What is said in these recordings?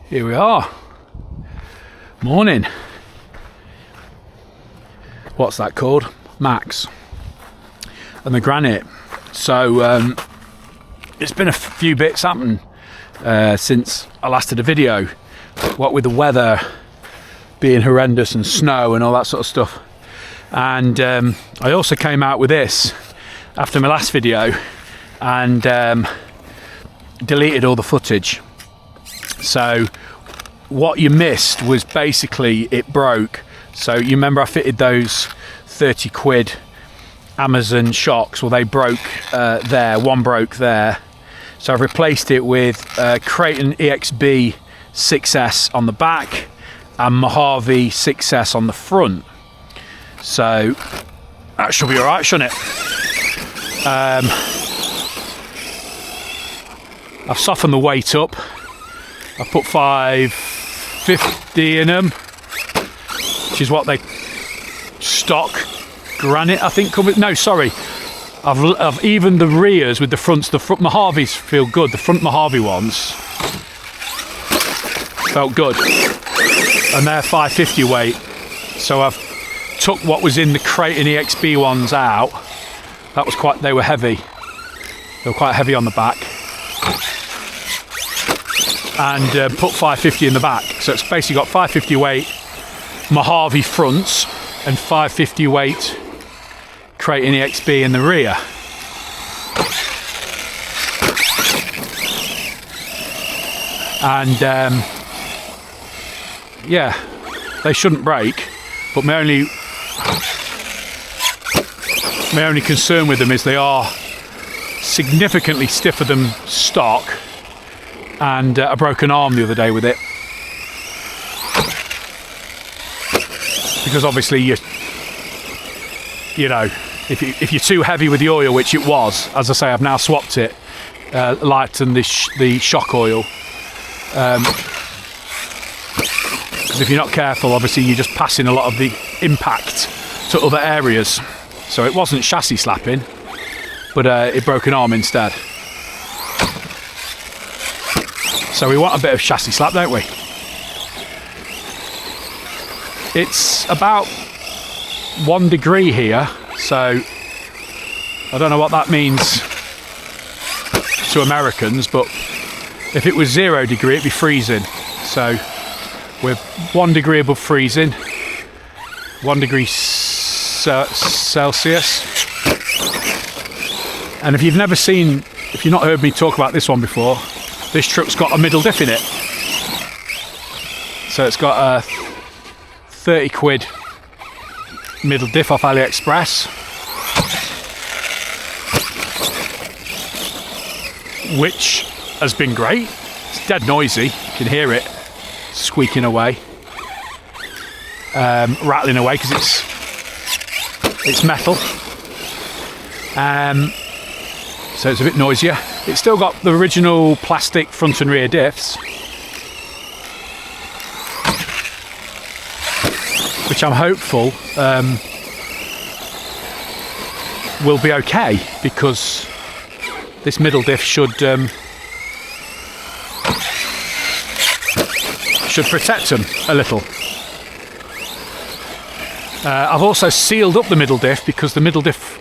Here we are. Morning. What's that called? MAXX. And the Granite. So it's been a few bits happening since I last did a video. What with the weather being horrendous and snow and all that sort of stuff. And I also came out with this after my last video and deleted all the footage. So what you missed was basically it broke. So you remember I fitted those 30 quid Amazon shocks. Well, they broke there, one broke there. So I've replaced it with Kraton EXB 6S on the back and Mojave 6S on the front. So that should be all right, shouldn't it? I've softened the weight up. I put 550 in them, which is what they stock Granite, I think. No, sorry. I've evened the rears with the fronts. The front Mojaves feel good. The front Mojave ones felt good, and they're 550 weight. So I've took what was in the Kraton EXB ones out. That was quite. They were heavy. They were quite heavy on the back. And put 550 in the back. So it's basically got 550 weight Mojave fronts and 550 weight Kraton EXB in the rear. And yeah, they shouldn't break, but my only concern with them is they are significantly stiffer than stock. And I broke an arm the other day with it, because obviously you know if you're too heavy with the oil, which it was, as I say, I've now swapped it, lightened the shock oil, because if you're not careful, obviously you're just passing a lot of the impact to other areas. So it wasn't chassis slapping, but it broke an arm instead. So we want a bit of chassis slap, don't we? It's about 1 degree here, so I don't know what that means to Americans, but if it was 0 degree, it'd be freezing. So we're 1 degree above freezing, 1 degree Celsius. And if you've not heard me talk about this one before, this truck's got a middle diff in it. So it's got a 30 quid middle diff off Aliexpress, which has been great. It's dead noisy, you can hear it squeaking away, rattling away because it's metal. So it's a bit noisier. It's still got the original plastic front and rear diffs, which I'm hopeful will be okay, because this middle diff should protect them a little. I've also sealed up the middle diff, because the middle diff,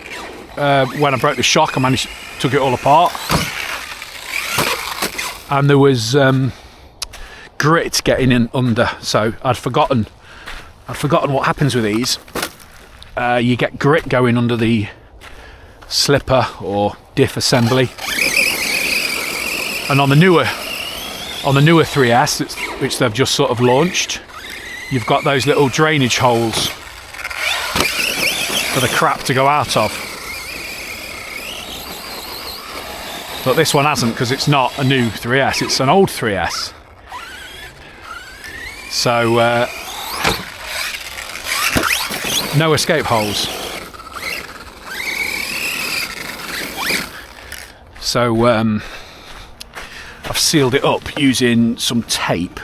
when I broke the shock, I took it all apart, and there was grit getting in under. So I'd forgotten what happens with these. You get grit going under the slipper or diff assembly, and on the newer 3S, which they've just sort of launched, you've got those little drainage holes for the crap to go out of. But this one hasn't, because it's not a new 3S, it's an old 3S. So no escape holes. So I've sealed it up using some tape.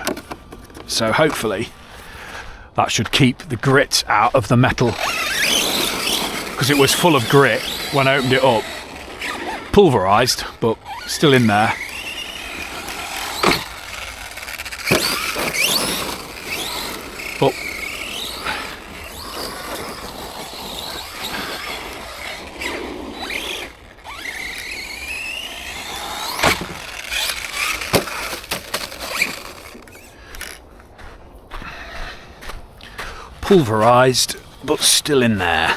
So hopefully that should keep the grit out of the metal, because it was full of grit when I opened it up. Pulverised, but still in there. But pulverized, but still in there.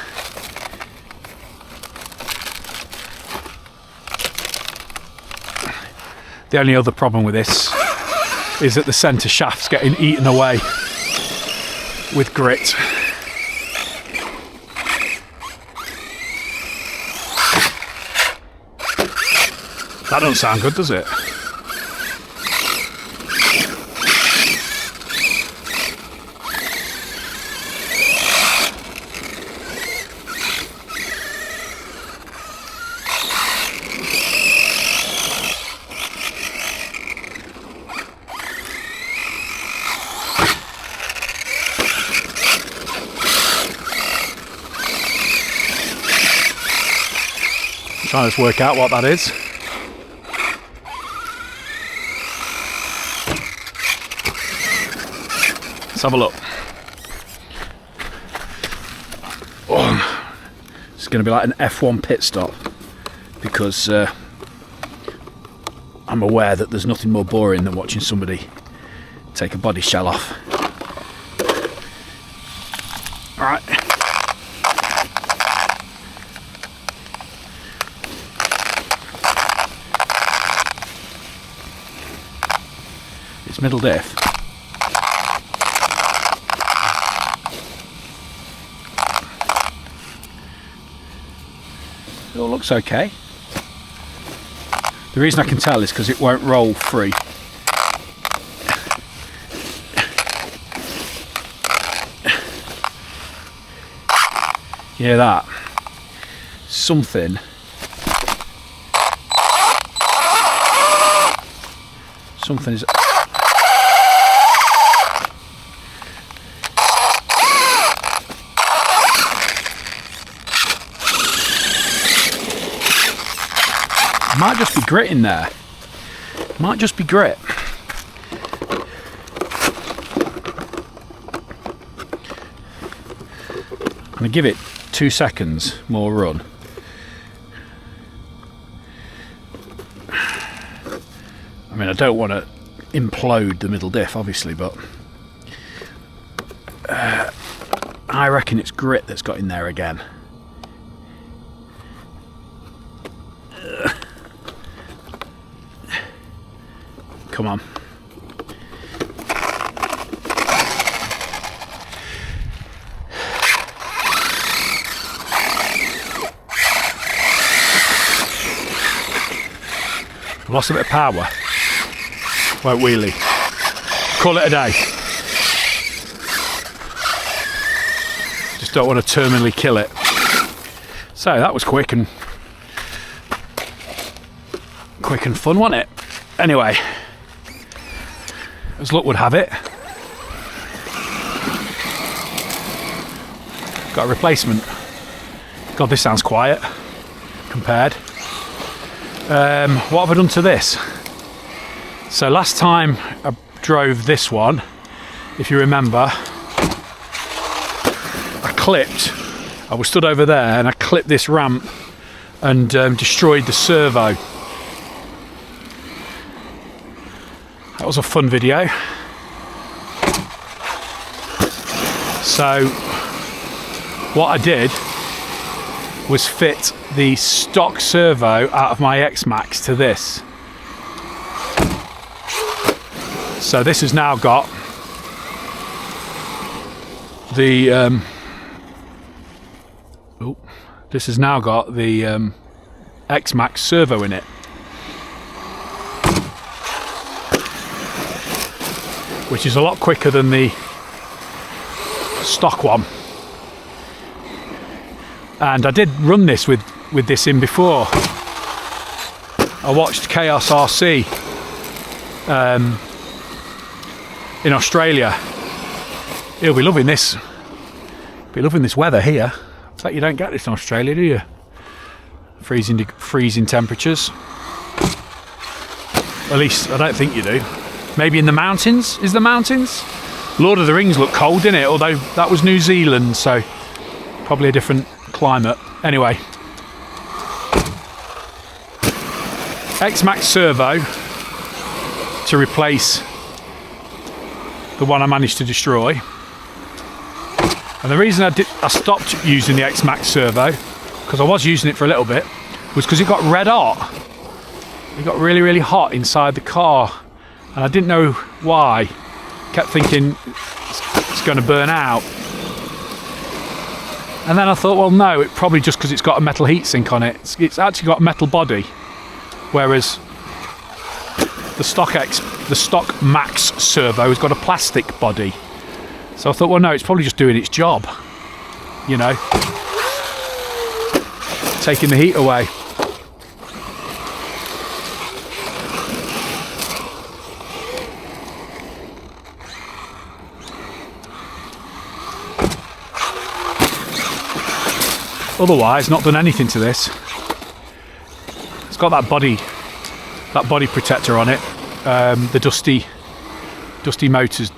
The only other problem with this is that the centre shaft's getting eaten away with grit. That don't sound good, does it? Trying to work out what that is. Let's have a look. Oh, it's going to be like an F1 pit stop, because I'm aware that there's nothing more boring than watching somebody take a body shell off. All right. It's middle diff. It all looks okay. The reason I can tell is because it won't roll free. You hear that? Something is might just be grit in there. Might just be grit. I'm going to give it 2 seconds more run. I mean, I don't want to implode the middle diff, obviously, but I reckon it's grit that's got in there again. Come on. Lost a bit of power. Won't wheelie. Call it a day. Just don't want to terminally kill it. So that was quick and fun, wasn't it? Anyway, as luck would have it, got a replacement. God, this sounds quiet compared. What have I done to this? So last time I drove this one, if you remember, I was stood over there and I clipped this ramp and destroyed the servo. That was a fun video. So what I did was fit the stock servo out of my Xmaxx to this. So this has now got the Xmaxx servo in it. Which is a lot quicker than the stock one. And I did run this with this in before. I watched Chaos RC in Australia. He'll be loving this. Be loving this weather here. I bet you don't get this in Australia, do you? Freezing temperatures. At least I don't think you do. Maybe in the mountains. Is the mountains? Lord of the Rings looked cold, didn't it? Although that was New Zealand, so probably a different climate. Anyway, Xmaxx servo to replace the one I managed to destroy. And the reason I stopped using the Xmaxx servo, because I was using it for a little bit, was because it got red hot. It got really, really hot inside the car, and I didn't know why. Kept thinking it's going to burn out. And then I thought, well, no, it probably just because it's got a metal heatsink on it. It's actually got a metal body, whereas the stock MAXX servo has got a plastic body. So I thought, well, no, it's probably just doing its job, you know, taking the heat away. Otherwise, not done anything to this. It's got that body protector on it, the dusty motors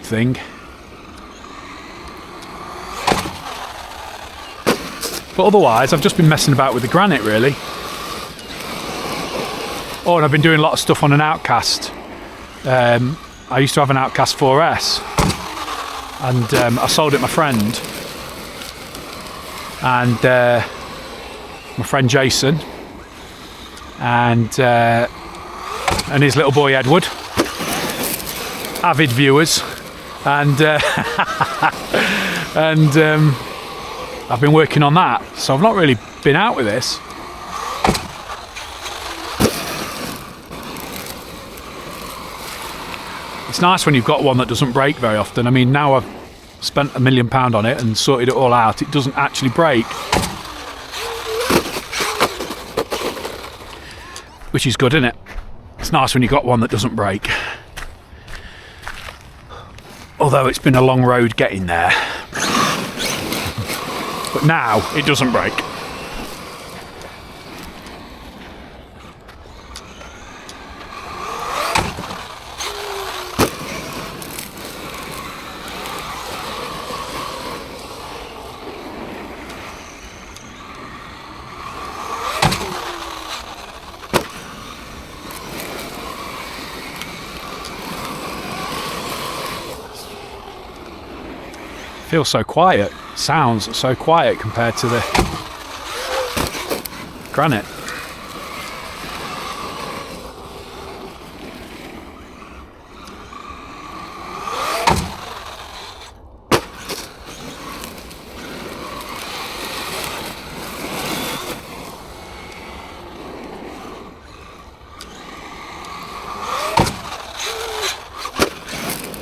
thing. But otherwise, I've just been messing about with the Granite, really. Oh, and I've been doing a lot of stuff on an Outcast. I used to have an Outcast 4S, and I sold it to my friend. And my friend Jason and his little boy Edward, avid viewers, and I've been working on that, so I've not really been out with this. It's nice when you've got one that doesn't break very often. I mean, now I've spent £1 million on it and sorted it all out, it doesn't actually break, which is good, isn't it? It's nice when you've got one that doesn't break, although it's been a long road getting there. But now it doesn't break. Feels so quiet, sounds so quiet compared to the Granite.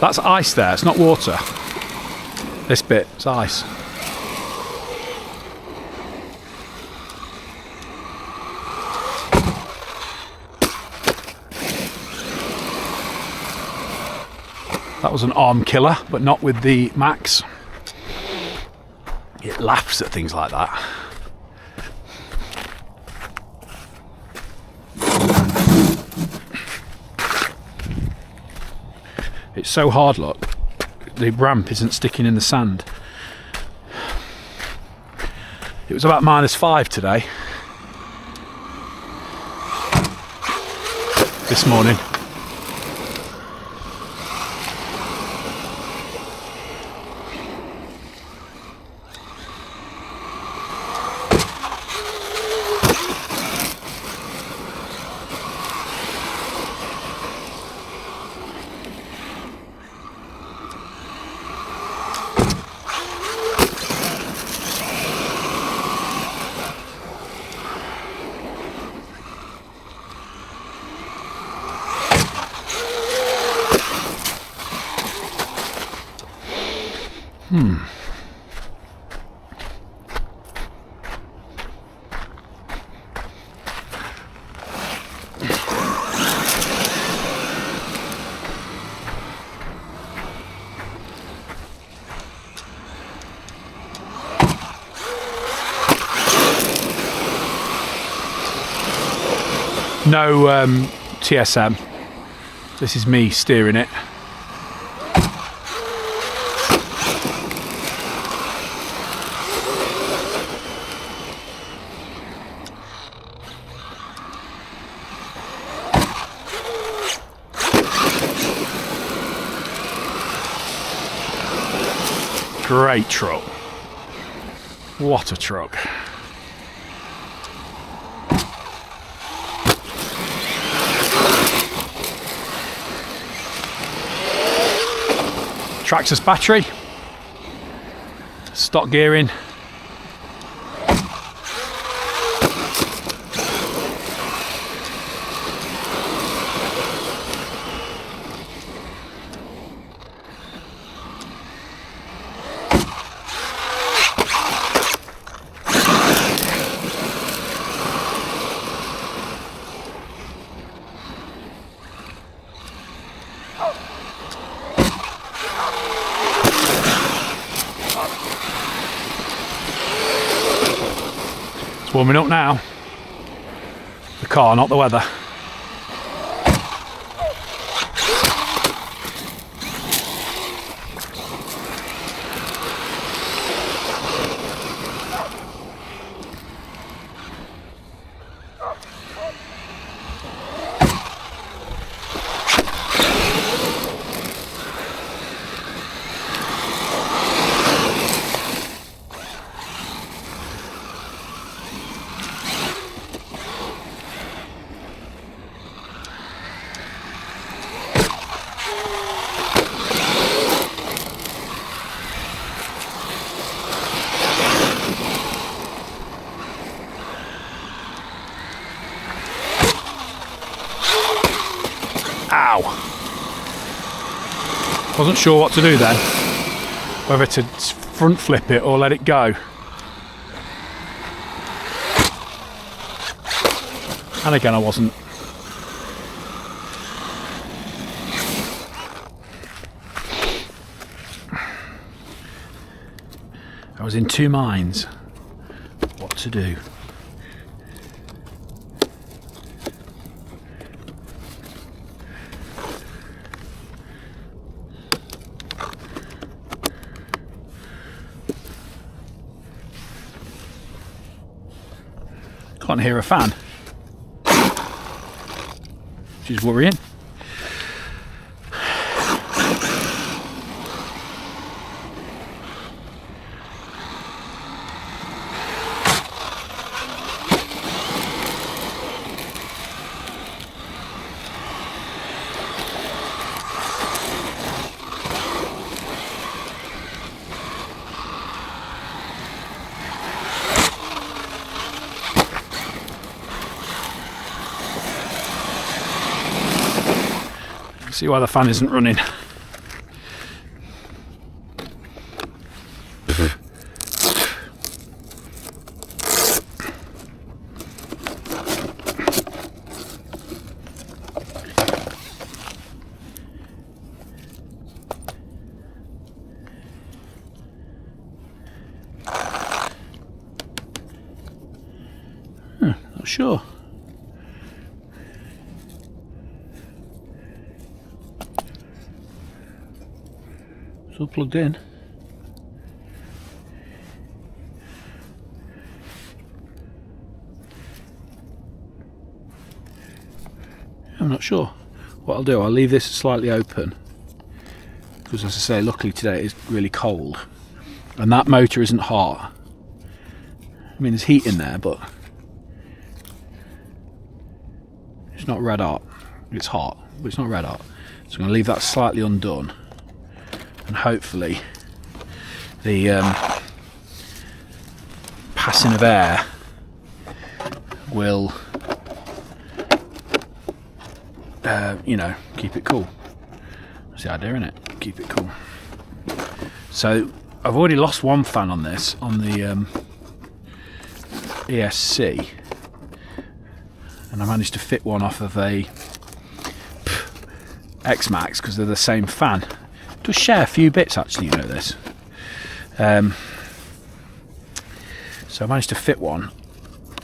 That's ice there, it's not water. This bit, it's ice. That was an arm killer, but not with the Maxx. It laughs at things like that. It's so hard, look. The ramp isn't sticking in the sand. It was about -5 today, this morning. No TSM. This is me steering it. Great truck. What a truck. Traxxas battery, stock gearing. Warming up now. The car, not the weather. Ow! Wasn't sure what to do then, whether to front flip it or let it go. And again, I wasn't. I was in two minds what to do. Can't hear a fan, which is worrying. See why the fan isn't running. Not sure. It's all plugged in. I'm not sure. What I'll do, I'll leave this slightly open because, as I say, luckily today it is really cold and that motor isn't hot. I mean, there's heat in there, but it's not red hot. It's hot, but it's not red hot. So I'm going to leave that slightly undone. And hopefully the passing of air will, you know, keep it cool. That's the idea, isn't it? Keep it cool. So I've already lost one fan on this, on the ESC, and I managed to fit one off of a Xmaxx because they're the same fan. To share a few bits, actually, you know this. So I managed to fit one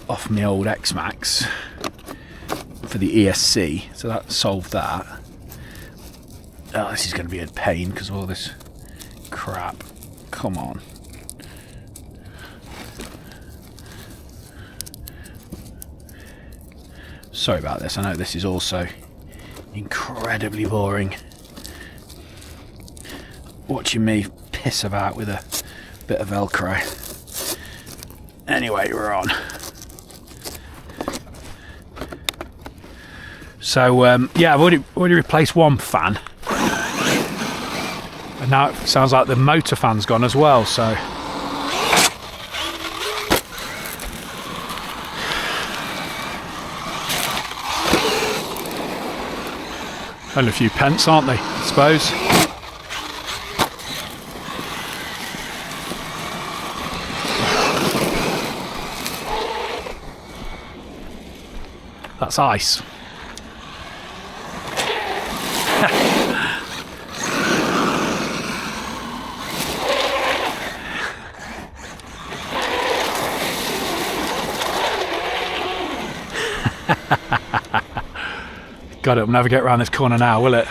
off my old Xmaxx for the ESC, so that solved that. Oh, this is going to be a pain because of all this crap. Come on. Sorry about this. I know this is also incredibly boring. Watching me piss about with a bit of Velcro. Anyway, we're on. So yeah, I've already replaced one fan, and now it sounds like the motor fan's gone as well. So only a few pence, aren't they, I suppose? That's ice. God, it'll never get around this corner now, will it?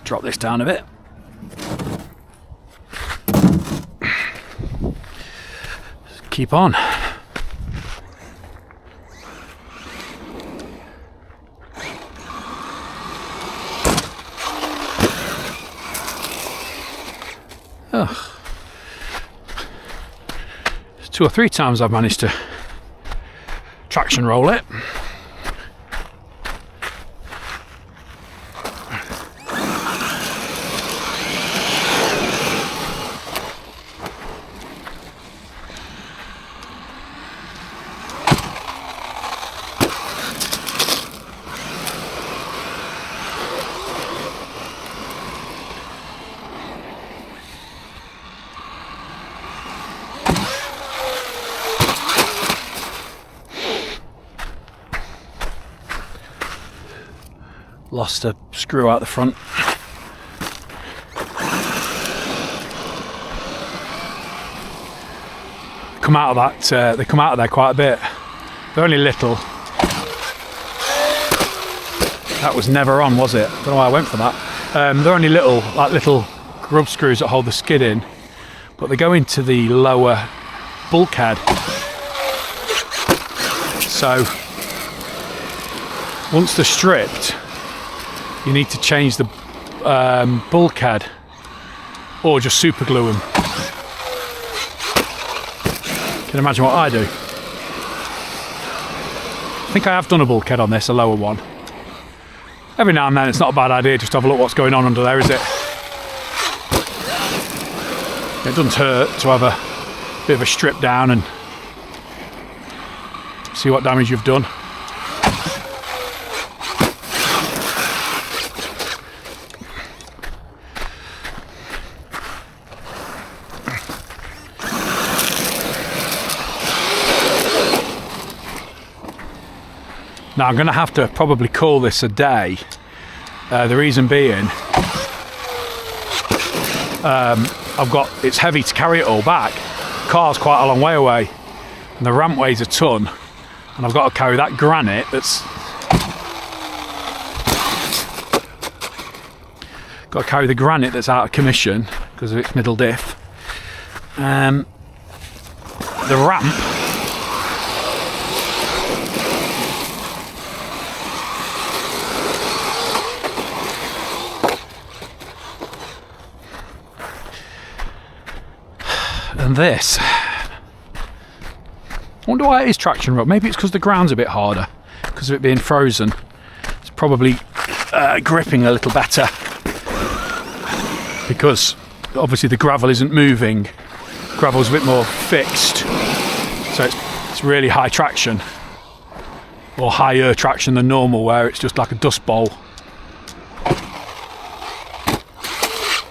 Drop this down a bit. Just keep on. Ugh. 2 or 3 times I've managed to traction roll it. Lost a screw out the front. Come out of that. They come out of there quite a bit. They're only little. That was never on, was it? I don't know why I went for that. They're only little, like little grub screws that hold the skid in, but they go into the lower bulkhead. So once they're stripped, you need to change the bulkhead or just super glue them. Can you imagine what I do? I think I have done a bulkhead on this, a lower one. Every now and then it's not a bad idea just to have a look what's going on under there, is it? It doesn't hurt to have a bit of a strip down and see what damage you've done. Now I'm going to have to probably call this a day. The reason being, it's heavy to carry it all back. The car's quite a long way away, and the ramp weighs a ton, and I've got to carry that granite that's out of commission because of its middle diff. The ramp and this. I wonder why it is traction rope. Maybe it's because the ground's a bit harder because of it being frozen. It's probably gripping a little better because obviously the gravel isn't moving. Gravel's a bit more fixed, so it's really high traction, or higher traction than normal, where it's just like a dust bowl.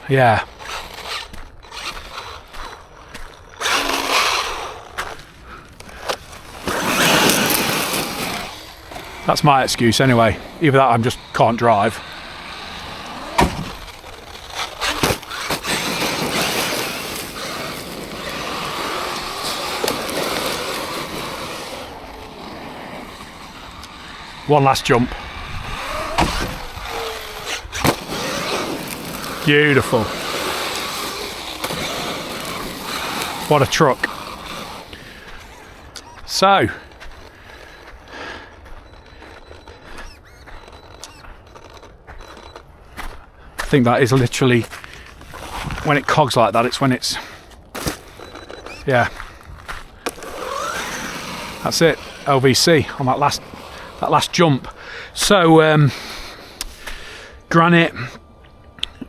Yeah. That's my excuse anyway. Either that, I just can't drive. One last jump. Beautiful. What a truck. So, I think that is literally, when it cogs like that, it's when it's, yeah. That's it, LVC on that last jump. So, Granite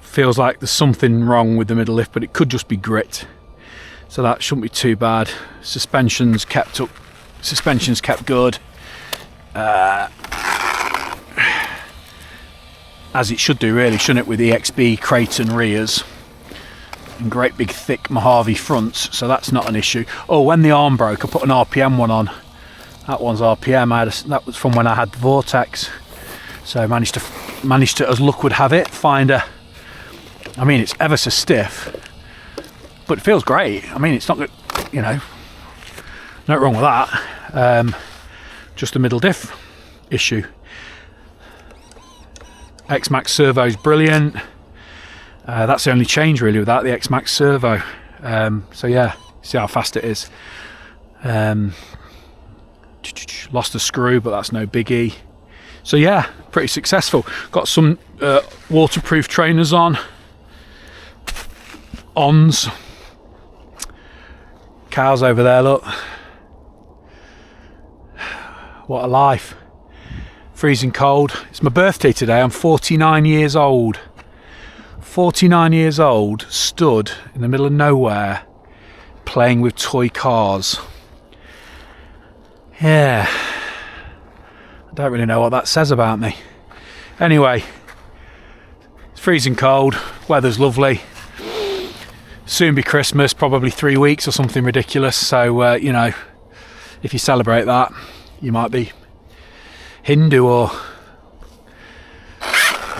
feels like there's something wrong with the middle lift, but it could just be grit. So that shouldn't be too bad. Suspension's kept up. Suspension's kept good. As it should do, really, shouldn't it, with the EXB Kraton rears and great big thick Mojave fronts, so that's not an issue. Oh, when the arm broke, I put an RPM one on. That one's RPM. That was from when I had the Vortex. So I managed to, as luck would have it, find a. I mean, it's ever so stiff, but it feels great. I mean, it's not, you know, nothing wrong with that. Just a middle diff issue. Xmaxx servo's brilliant. That's the only change really with that, the Xmaxx servo. So yeah, see how fast it is. Lost a screw, but that's no biggie. So yeah, pretty successful. Got some waterproof trainers on. Ons. Cows over there, look. What a life. Freezing cold. It's my birthday today. I'm 49 years old. 49 years old, stood in the middle of nowhere playing with toy cars. Yeah. I don't really know what that says about me. Anyway, it's freezing cold. Weather's lovely. Soon be Christmas, probably 3 weeks or something ridiculous. So, you know, if you celebrate that, you might be Hindu or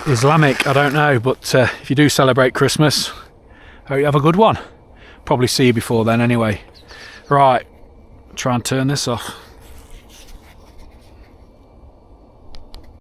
Islamic, I don't know. But if you do celebrate Christmas, I hope you have a good one. Probably see you before then anyway. Right, try and turn this off.